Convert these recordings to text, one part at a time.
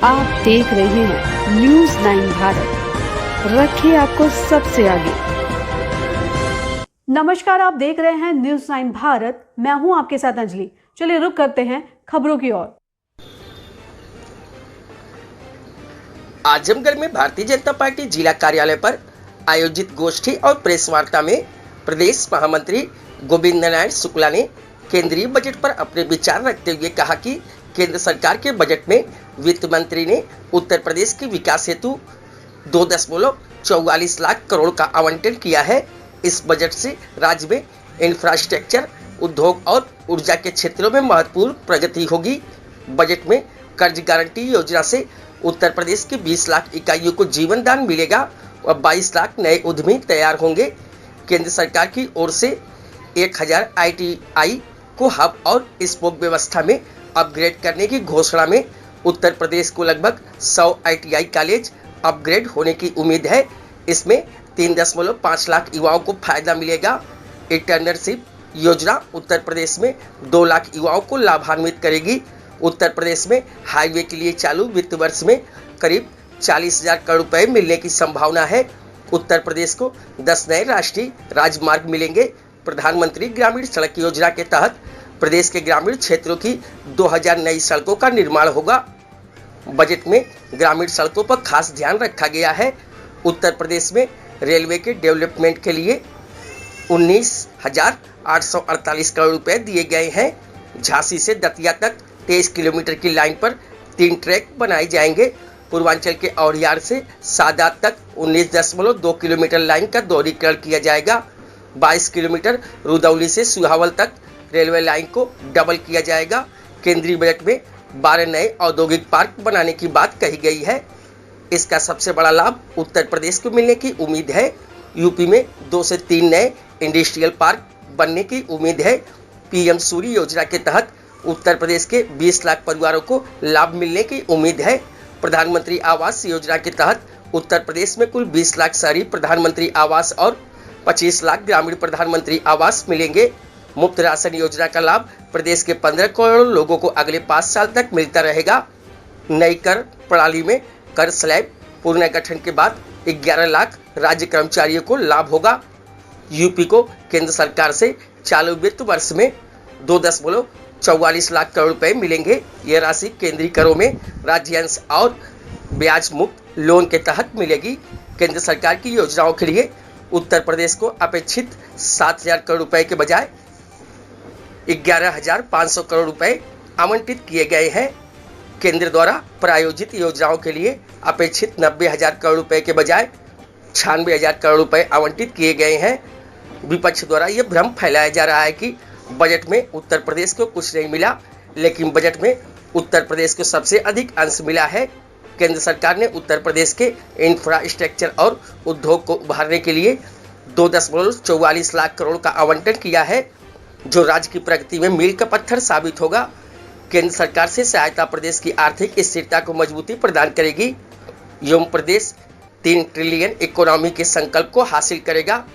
आप देख रहे हैं न्यूज़ 9 भारत, रखिए आपको सबसे आगे। नमस्कार, आप देख रहे हैं न्यूज़ 9 भारत। मैं हूं आपके साथ अंजलि। चलिए रुक करते हैं खबरों की ओर। आजमगढ़ में भारतीय जनता पार्टी जिला कार्यालय पर आयोजित गोष्ठी और प्रेस वार्ता में प्रदेश महामंत्री गोविंद नारायण शुक्ला ने केंद्रीय बजट पर अपने विचार रखते हुए कहा कि केंद्र सरकार के बजट में वित्त मंत्री ने उत्तर प्रदेश के विकास हेतु 2.44 लाख करोड़ का आवंटन किया है। इस बजट से राज्य में इंफ्रास्ट्रक्चर, उद्योग और ऊर्जा के क्षेत्रों में महत्वपूर्ण प्रगति होगी। बजट में कर्ज गारंटी योजना से उत्तर प्रदेश के 20 लाख इकाइयों को जीवन दान मिलेगा और 22 लाख नए उद्यमी तैयार होंगे। केंद्र सरकार की ओर से 1000 ITI को हब और स्पोक व्यवस्था में अपग्रेड करने की घोषणा में उत्तर प्रदेश को लगभग 100 ITI कॉलेज अपग्रेड होने की उम्मीद है। इसमें 3.5 लाख युवाओं को फायदा मिलेगा। इंटर्नशिप योजना उत्तर प्रदेश में 2 लाख युवाओं को लाभान्वित करेगी। उत्तर प्रदेश में हाईवे के लिए चालू वित्त वर्ष में करीब 40,000 करोड़ रुपए मिलने की संभावना है। उत्तर प्रदेश को 10 नए राष्ट्रीय राजमार्ग मिलेंगे। प्रधानमंत्री ग्रामीण सड़क योजना के तहत प्रदेश के ग्रामीण क्षेत्रों की 2000 नई सड़कों का निर्माण होगा। बजट में ग्रामीण सड़कों पर खास ध्यान रखा गया है। उत्तर प्रदेश में रेलवे के डेवलपमेंट के लिए 19,848 करोड़ रुपए दिए गए हैं। झांसी से दतिया तक 23 किलोमीटर की लाइन पर 3 ट्रैक बनाए जाएंगे। पूर्वांचल के औड़ियार से सादात तक 19.2 किलोमीटर लाइन का दोहरीकरण किया जाएगा। 22 किलोमीटर रुदौली से सुहावल तक रेलवे लाइन को डबल किया जाएगा। केंद्रीय बजट में 12 नए औद्योगिक पार्क बनाने की बात कही गई है। इसका सबसे बड़ा लाभ उत्तर प्रदेश को मिलने की उम्मीद है। यूपी में 2 से 3 नए इंडस्ट्रियल पार्क बनने की उम्मीद है। PM सूर्य योजना के तहत उत्तर प्रदेश के 20 लाख परिवारों को लाभ मिलने की उम्मीद है। प्रधानमंत्री आवास योजना के तहत उत्तर प्रदेश में कुल 20 लाख शहरी प्रधानमंत्री आवास और 25 लाख ग्रामीण प्रधानमंत्री आवास मिलेंगे। मुफ्त राशन योजना का लाभ प्रदेश के 15 करोड़ लोगों को अगले 5 साल तक मिलता रहेगा। नई कर प्रणाली में कर स्लैब पुनर्गठन के बाद 11 लाख राज्य कर्मचारियों को लाभ होगा। यूपी को केंद्र सरकार से चालू वित्त वर्ष में 2.44 लाख करोड़ रुपए मिलेंगे। यह राशि केंद्रीय करों में राज्यांश और ब्याज मुक्त लोन के तहत मिलेगी। केंद्र सरकार की योजनाओं के लिए उत्तर प्रदेश को अपेक्षित 7,000 करोड़ रुपए के बजाय 11,500 करोड़ रुपए आवंटित किए गए हैं। केंद्र द्वारा प्रायोजित योजनाओं के लिए अपेक्षित 90,000 करोड़ रुपए के बजाय 96,000 करोड़ रुपए आवंटित किए गए हैं। विपक्ष द्वारा यह भ्रम फैलाया जा रहा है कि बजट में उत्तर प्रदेश को कुछ नहीं मिला, लेकिन बजट में उत्तर प्रदेश को सबसे अधिक अंश मिला है। केंद्र सरकार ने उत्तर प्रदेश के इंफ्रास्ट्रक्चर और उद्योग को उभारने के लिए 2.44 लाख करोड़ का आवंटन किया है, जो राज्य की प्रगति में मील का पत्थर साबित होगा। केंद्र सरकार से सहायता प्रदेश की आर्थिक स्थिरता को मजबूती प्रदान करेगी एवं प्रदेश 3 ट्रिलियन इकोनॉमी के संकल्प को हासिल करेगा।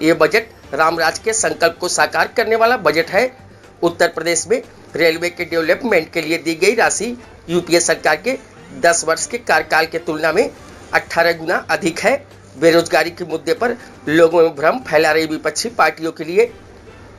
ये बजट रामराज के संकल्प को साकार करने वाला बजट है। उत्तर प्रदेश में रेलवे के डेवलपमेंट के लिए दी गई राशि यूपीए सरकार के 10 वर्ष के कार्यकाल के तुलना में 18 गुना अधिक है। बेरोजगारी के मुद्दे पर लोगों में भ्रम फैला रही विपक्षी पार्टियों के लिए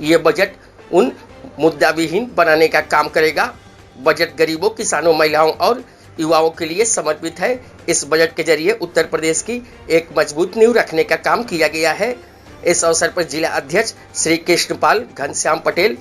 ये बजट उन मुद्दा विहीन बनाने का काम करेगा। बजट गरीबों, किसानों, महिलाओं और युवाओं के लिए समर्पित है। इस बजट के जरिए उत्तर प्रदेश की एक मजबूत नींव रखने का काम किया गया है। इस अवसर पर जिला अध्यक्ष श्री कृष्णपाल, घनश्याम पटेल,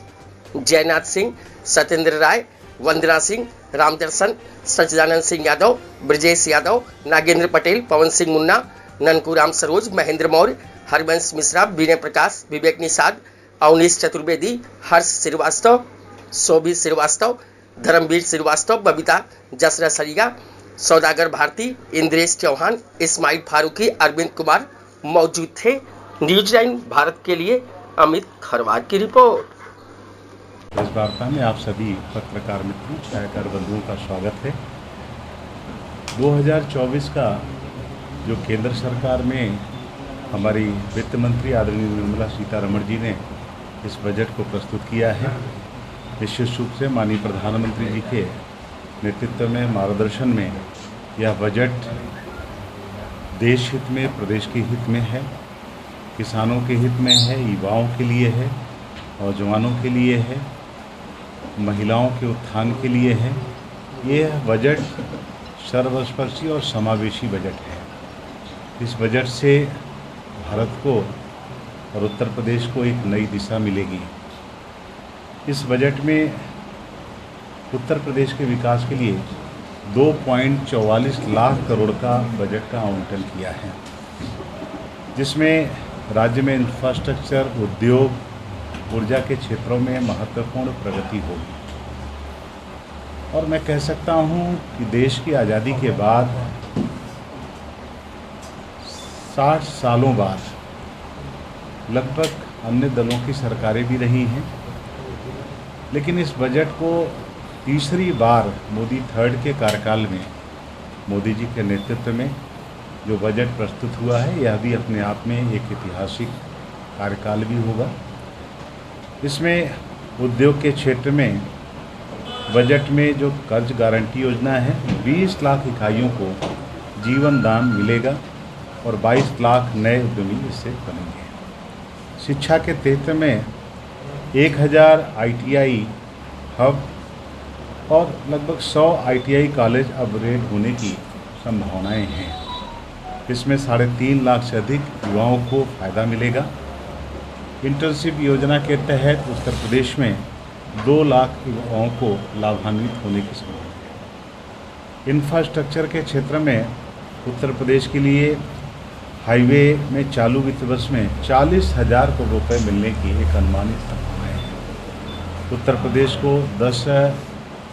जयनाथ सिंह, सत्येंद्र राय, वंदना सिंह, रामदर्शन, सच्चिदानंद सिंह यादव, ब्रजेश यादव, नागेंद्र पटेल, पवन सिंह मुन्ना, ननकूराम सरोज, महेंद्र मौर्य, हरवंश मिश्रा, विनय प्रकाश, विवेक निषाद, अवनीश चतुर्वेदी, हर्ष श्रीवास्तव, शोभित श्रीवास्तव, धर्मवीर श्रीवास्तव, बबीता जसरा सरिया, सौदागर भारती, इंद्रेश चौहान, इस्माइल फारूकी, अरविंद कुमार मौजूद थे। न्यूज़ 9 भारत के लिए अमित खरवार की रिपोर्ट। इस वार्ता में आप सभी पत्रकार मित्रों, छायाकार बंधुओं का स्वागत है। 2024 का जो केंद्र सरकार में हमारी वित्त मंत्री आदरणीय निर्मला सीतारमण जी ने इस बजट को प्रस्तुत किया है, विशेष रूप से माननीय प्रधानमंत्री जी के नेतृत्व में, मार्गदर्शन में यह बजट देश हित में, प्रदेश के हित में है, किसानों के हित में है, युवाओं के लिए है, नौजवानों के लिए है, महिलाओं के उत्थान के लिए है। यह बजट सर्वस्पर्शी और समावेशी बजट है। इस बजट से भारत को और उत्तर प्रदेश को एक नई दिशा मिलेगी। इस बजट में उत्तर प्रदेश के विकास के लिए 2.44 लाख करोड़ का बजट का आवंटन किया है, जिसमें राज्य में इंफ्रास्ट्रक्चर, उद्योग, ऊर्जा के क्षेत्रों में महत्वपूर्ण प्रगति होगी। और मैं कह सकता हूं कि देश की आज़ादी के बाद 60 सालों बाद लगभग अन्य दलों की सरकारें भी रही हैं, लेकिन इस बजट को तीसरी बार मोदी थर्ड के कार्यकाल में मोदी जी के नेतृत्व में जो बजट प्रस्तुत हुआ है, यह भी अपने आप में एक ऐतिहासिक कार्यकाल भी होगा। इसमें उद्योग के क्षेत्र में बजट में जो कर्ज गारंटी योजना है, 20 लाख इकाइयों को जीवन दान मिलेगा और 22 लाख नए उद्यमी इससे बनेंगे। शिक्षा के क्षेत्र में 1000 ITI हब और लगभग 100 ITI कॉलेज अपग्रेड होने की संभावनाएं हैं। इसमें 3.5 लाख से अधिक युवाओं को फ़ायदा मिलेगा। इंटर्नशिप योजना के तहत उत्तर प्रदेश में 2 लाख युवाओं को लाभान्वित होने की संभावना है। इंफ्रास्ट्रक्चर के क्षेत्र में उत्तर प्रदेश के लिए हाईवे में चालू वित्त वर्ष में 40,000 करोड़ रुपये मिलने की एक अनुमानित संभावना है। उत्तर प्रदेश को 10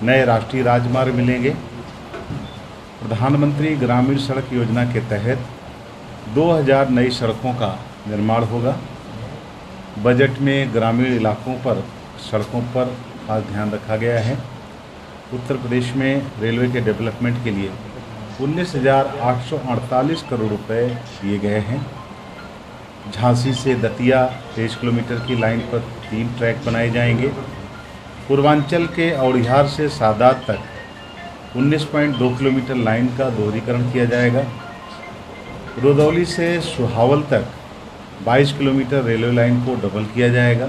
नए राष्ट्रीय राजमार्ग मिलेंगे। प्रधानमंत्री ग्रामीण सड़क योजना के तहत 2000 नई सड़कों का निर्माण होगा। बजट में ग्रामीण इलाकों पर सड़कों पर खास ध्यान रखा गया है। उत्तर प्रदेश में रेलवे के डेवलपमेंट के लिए 19,848 करोड़ रुपए दिए गए हैं। झांसी से दतिया 23 किलोमीटर की लाइन पर 3 ट्रैक बनाए जाएंगे। पूर्वांचल के औड़िहार से सादात तक 19.2 किलोमीटर लाइन का दोहरीकरण किया जाएगा। रुदौली से सुहावल तक 22 किलोमीटर रेलवे लाइन को डबल किया जाएगा।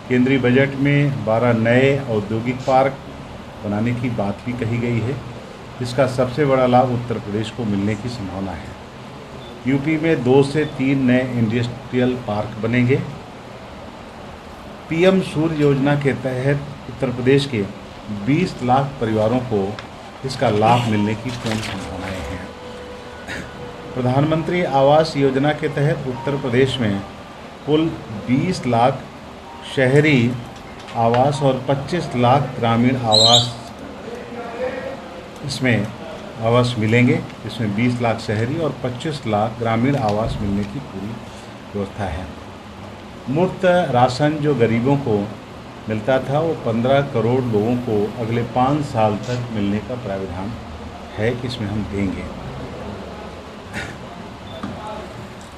केंद्रीय बजट में 12 नए औद्योगिक पार्क बनाने की बात भी कही गई है। इसका सबसे बड़ा लाभ उत्तर प्रदेश को मिलने की संभावना है। यूपी में 2 से 3 नए इंडस्ट्रियल पार्क बनेंगे। PM सूर्य योजना के तहत उत्तर प्रदेश के 20 लाख परिवारों को इसका लाभ मिलने की पूर्ण संभावनाएं हैं। प्रधानमंत्री आवास योजना के तहत उत्तर प्रदेश में कुल 20 लाख शहरी आवास और 25 लाख ग्रामीण आवास इसमें आवास मिलेंगे। इसमें 20 लाख शहरी और 25 लाख ग्रामीण आवास मिलने की पूरी व्यवस्था है। मुफ्त राशन जो गरीबों को मिलता था, वो 15 करोड़ लोगों को अगले 5 साल तक मिलने का प्रावधान है कि इसमें हम देंगे।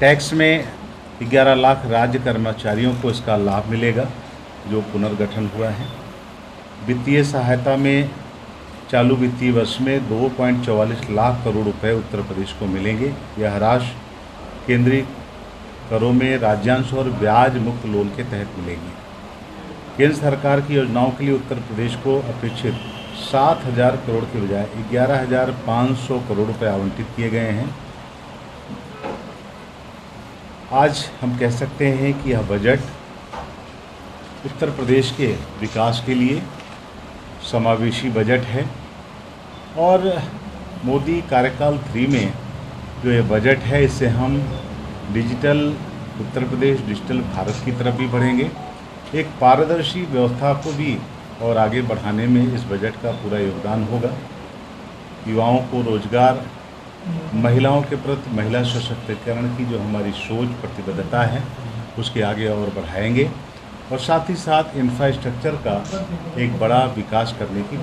टैक्स में 11 लाख राज्य कर्मचारियों को इसका लाभ मिलेगा जो पुनर्गठन हुआ है। वित्तीय सहायता में चालू वित्तीय वर्ष में 2.44 लाख करोड़ रुपए उत्तर प्रदेश को मिलेंगे। यह राशि केंद्रीय करों में राज्यांश और ब्याज मुक्त लोन के तहत मिलेगी। केंद्र सरकार की योजनाओं के लिए उत्तर प्रदेश को अपेक्षित 7,000 करोड़ के बजाय 11,500 करोड़ रुपए आवंटित किए गए हैं। आज हम कह सकते हैं कि यह बजट उत्तर प्रदेश के विकास के लिए समावेशी बजट है और मोदी कार्यकाल 3 में जो ये बजट है, इससे हम डिजिटल उत्तर प्रदेश, डिजिटल भारत की तरफ भी बढ़ेंगे। एक पारदर्शी व्यवस्था को भी और आगे बढ़ाने में इस बजट का पूरा योगदान होगा। युवाओं को रोजगार, महिलाओं के प्रति महिला सशक्तिकरण की जो हमारी सोच, प्रतिबद्धता है, उसके आगे और बढ़ाएंगे और साथ ही साथ इंफ्रास्ट्रक्चर का एक बड़ा विकास करने की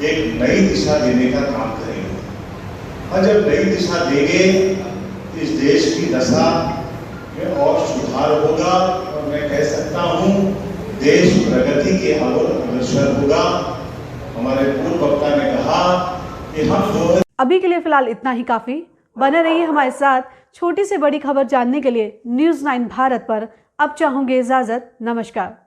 एक नई दिशा देने का काम करेंगे। और जब नई दिशा देंगे इस देश की दशा में और सुधार होगा और मैं कह सकता हूँ देश प्रगति के ओर अग्रसर होगा। हमारे पूर्व वक्ता ने कहा कि हम 2000 अभी के लिए फिलहाल इतना ही काफी। बने रहिए हमारे साथ। छोटी से बड़ी खबर जानने के लिए न्यूज़ 9 भारत पर अब चाहूंगी इजाजत। नमस्कार।